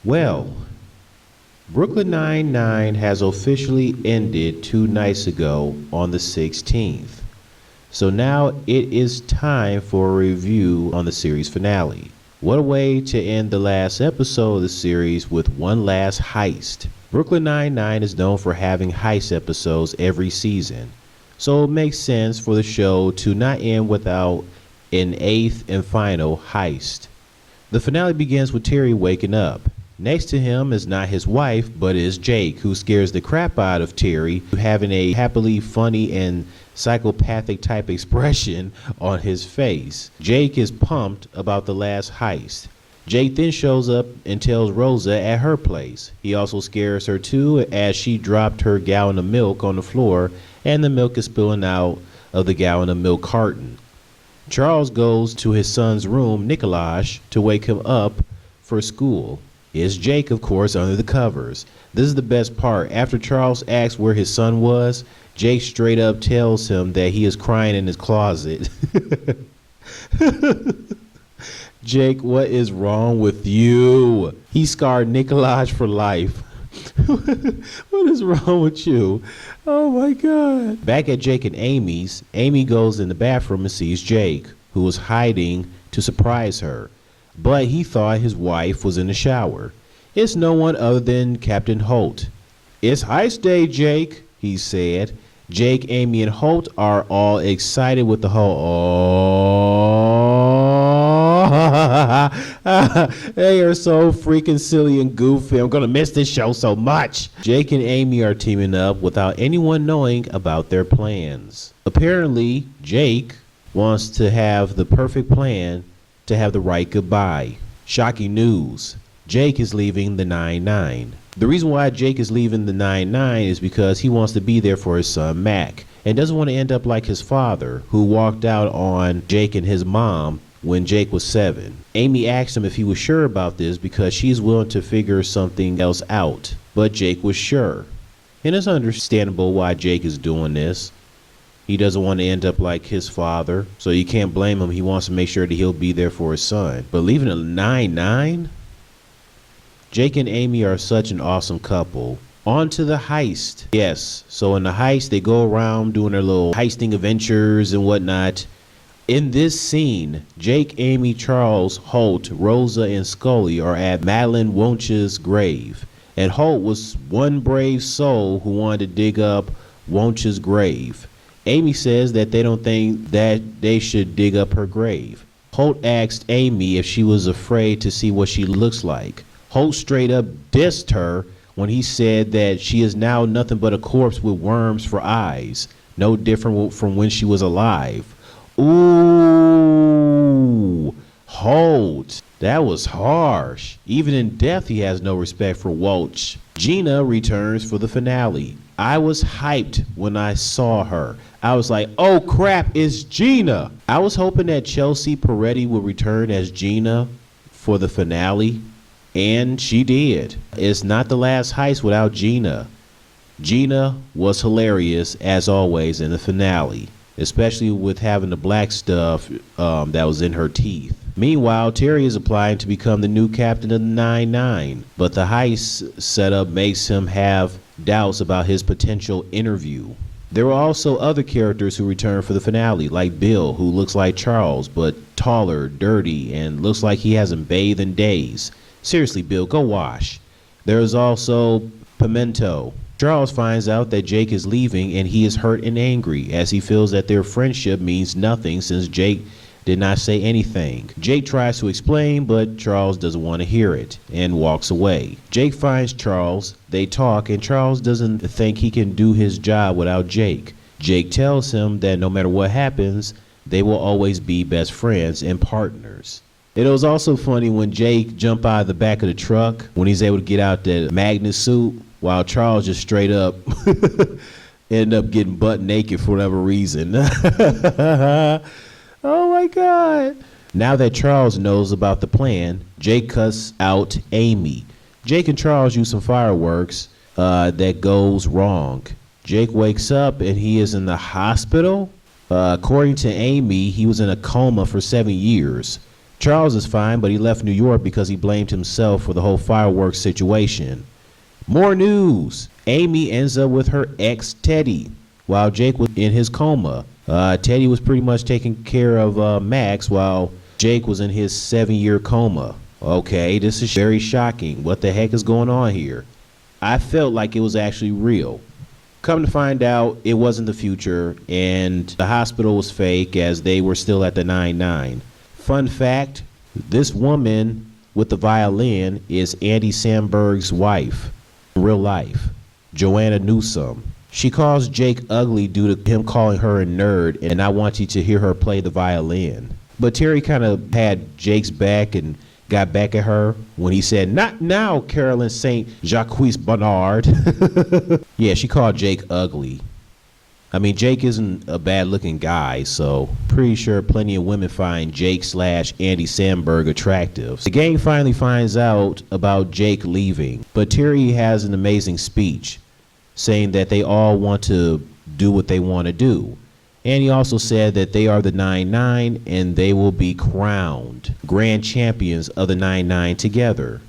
Well, Brooklyn Nine-Nine has officially ended 2 nights ago on the 16th. So now it is time for a review on the series finale. What a way to end the last episode of the series with one last heist. Brooklyn Nine-Nine is known for having heist episodes every season, so it makes sense for the show to not end without an eighth and final heist. The finale begins with Terry waking up. Next to him is not his wife, but is Jake, who scares the crap out of Terry, having a happily funny and psychopathic type expression on his face. Jake is pumped about the last heist. Jake then shows up and tells Rosa at her place. He also scares her too, as she dropped her gallon of milk on the floor and the milk is spilling out of the gallon of milk carton. Charles goes to his son's room, Nikolaj, to wake him up for school. It's Jake, of course, under the covers. This is the best part. After Charles asks where his son was, Jake straight up tells him that he is crying in his closet. Jake, what is wrong with you? He scarred Nikolaj for life. What is wrong with you? Oh my God. Back at Jake and Amy's, Amy goes in the bathroom and sees Jake, who was hiding to surprise her. But he thought his wife was in the shower. It's no one other than Captain Holt. "It's heist day, Jake," he said. Jake, Amy, and Holt are all excited with the whole they are so freaking silly and goofy. I'm gonna miss this show so much. Jake and Amy are teaming up without anyone knowing about their plans. Apparently, Jake wants to have the perfect plan to have the right goodbye. Shocking news. Jake is leaving the 9-9. The reason why Jake is leaving the 9-9 is because he wants to be there for his son Mac and doesn't want to end up like his father, who walked out on Jake and his mom when Jake was 7. Amy asked him if he was sure about this because she's willing to figure something else out, but Jake was sure. And it's understandable why Jake is doing this. He doesn't want to end up like his father, so you can't blame him. He wants to make sure that he'll be there for his son. But leaving a 9-9? Jake and Amy are such an awesome couple. On to the heist. Yes, so in the heist, they go around doing their little heisting adventures and whatnot. In this scene, Jake, Amy, Charles, Holt, Rosa, and Scully are at Madeline Wonch's grave. And Holt was one brave soul who wanted to dig up Wonch's grave. Amy says that they don't think that they should dig up her grave. Holt asked Amy if she was afraid to see what she looks like. Holt straight up dissed her when he said that she is now nothing but a corpse with worms for eyes, no different from when she was alive. Ooh, Holt, that was harsh. Even in death, he has no respect for Wonch. Gina returns for the finale. I was hyped when I saw her. I was like, oh crap, it's Gina. I was hoping that Chelsea Peretti would return as Gina for the finale, and she did. It's not the last heist without Gina. Gina was hilarious, as always, in the finale, especially with having the black stuff that was in her teeth. Meanwhile, Terry is applying to become the new captain of the 9-9, but the heist setup makes him have doubts about his potential interview. There were also other characters who returned for the finale, like Bill, who looks like Charles, but taller, dirty, and looks like he hasn't bathed in days. Seriously, Bill, go wash. There is also Pimento. Charles finds out that Jake is leaving and he is hurt and angry, as he feels that their friendship means nothing since Jake did not say anything. Jake tries to explain, but Charles doesn't want to hear it and walks away. Jake finds Charles, they talk, and Charles doesn't think he can do his job without Jake. Jake tells him that no matter what happens, they will always be best friends and partners. It was also funny when Jake jumped out of the back of the truck when he's able to get out that magnet suit, while Charles just straight up ended up getting butt naked for whatever reason. Oh my God. Now that Charles knows about the plan, Jake cuts out Amy. Jake and Charles use some fireworks that goes wrong. Jake wakes up and he is in the hospital. According to Amy, he was in a coma for 7 years. Charles is fine, but he left New York because he blamed himself for the whole fireworks situation. More news. Amy ends up with her ex, Teddy, while Jake was in his coma. Teddy was pretty much taking care of Max while Jake was in his 7-year coma. Okay, this is very shocking. What the heck is going on here? I felt like it was actually real. Come to find out, it wasn't the future, and the hospital was fake as they were still at the 9-9. Fun fact, this woman with the violin is Andy Samberg's wife in real life, Joanna Newsom. She calls Jake ugly due to him calling her a nerd and not wanting to hear her play the violin. But Terry kind of had Jake's back and got back at her when he said, "Not now, Carolyn St. Jacques Bernard." Yeah, she called Jake ugly. I mean, Jake isn't a bad-looking guy, so pretty sure plenty of women find Jake/Andy Samberg attractive. The gang finally finds out about Jake leaving, but Terry has an amazing speech saying that they all want to do what they want to do. And he also said that they are the 9-9 and they will be crowned grand champions of the 9-9 together.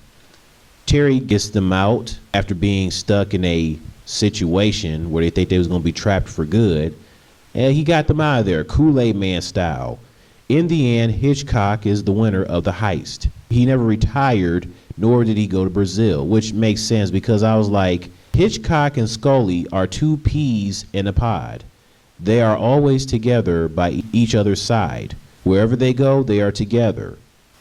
Terry gets them out after being stuck in a situation where they think they was going to be trapped for good, and he got them out of there, Kool-Aid Man style. In the end, Hitchcock is the winner of the heist. He never retired, nor did he go to Brazil, which makes sense because I was like, Hitchcock and Scully are two peas in a pod. They are always together by each other's side. Wherever they go, they are together.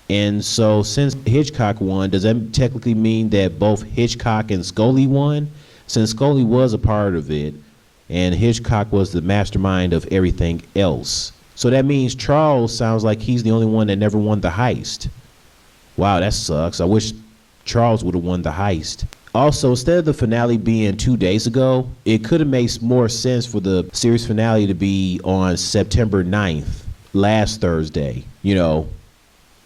And so since Hitchcock won, does that technically mean that both Hitchcock and Scully won? Since Scully was a part of it, and Hitchcock was the mastermind of everything else. So that means Charles sounds like he's the only one that never won the heist. Wow, that sucks. I wish Charles would have won the heist. Also, instead of the finale being 2 days ago, it could have made more sense for the series finale to be on September 9th, last Thursday. You know,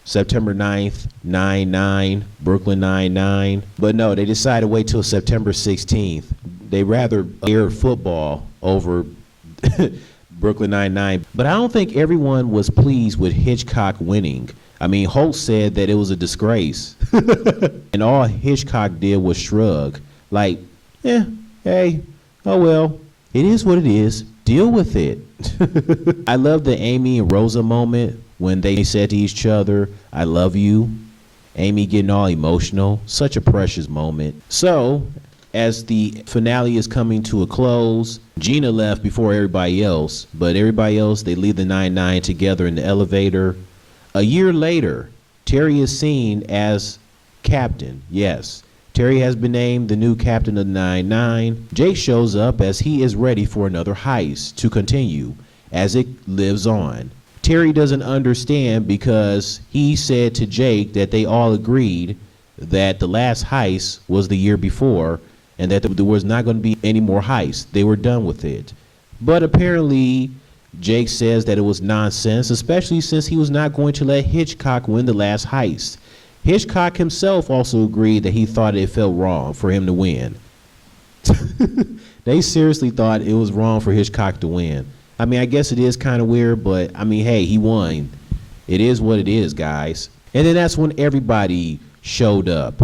September 9th, 9-9, Brooklyn 9-9. But no, they decided to wait till September 16th. They rather air football over Brooklyn 9-9. But I don't think everyone was pleased with Hitchcock winning. I mean, Holt said that it was a disgrace. And all Hitchcock did was shrug. Like, hey, oh well, it is what it is. Deal with it. I love the Amy and Rosa moment when they said to each other, "I love you." Amy getting all emotional. Such a precious moment. So, as the finale is coming to a close, Gina left before everybody else, but everybody else, they leave the 9-9 together in the elevator. A year later, Terry is seen as captain. Yes, Terry has been named the new captain of the 9-9. Jake shows up as he is ready for another heist to continue as it lives on. Terry doesn't understand because he said to Jake that they all agreed that the last heist was the year before and that there was not going to be any more heists. They were done with it. But apparently, Jake says that it was nonsense, especially since he was not going to let Hitchcock win the last heist. Hitchcock himself also agreed that he thought it felt wrong for him to win. They seriously thought it was wrong for Hitchcock to win. I mean, I guess it is kind of weird, but I mean, hey, he won. It is what it is, guys. And then that's when everybody showed up.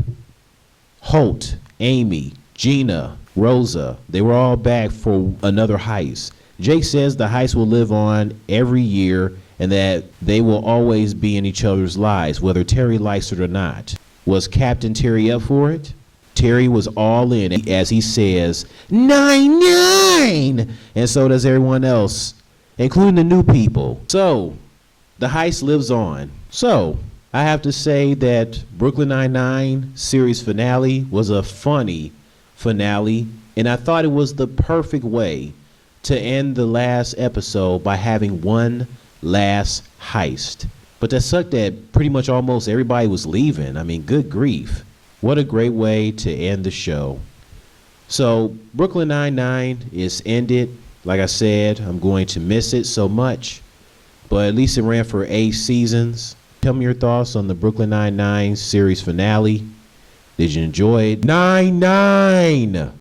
Holt, Amy, Gina, Rosa, they were all back for another heist. Jake says the heist will live on every year and that they will always be in each other's lives, whether Terry likes it or not. Was Captain Terry up for it? Terry was all in, as he says, 9-9! And so does everyone else, including the new people. So, the heist lives on. So, I have to say that Brooklyn Nine-Nine series finale was a funny finale, and I thought it was the perfect way to end the last episode by having one last heist. But that sucked that pretty much almost everybody was leaving. I mean, good grief. What a great way to end the show. So, Brooklyn Nine-Nine is ended. Like I said, I'm going to miss it so much. But at least it ran for 8 seasons. Tell me your thoughts on the Brooklyn Nine-Nine series finale. Did you enjoy it? 9-9!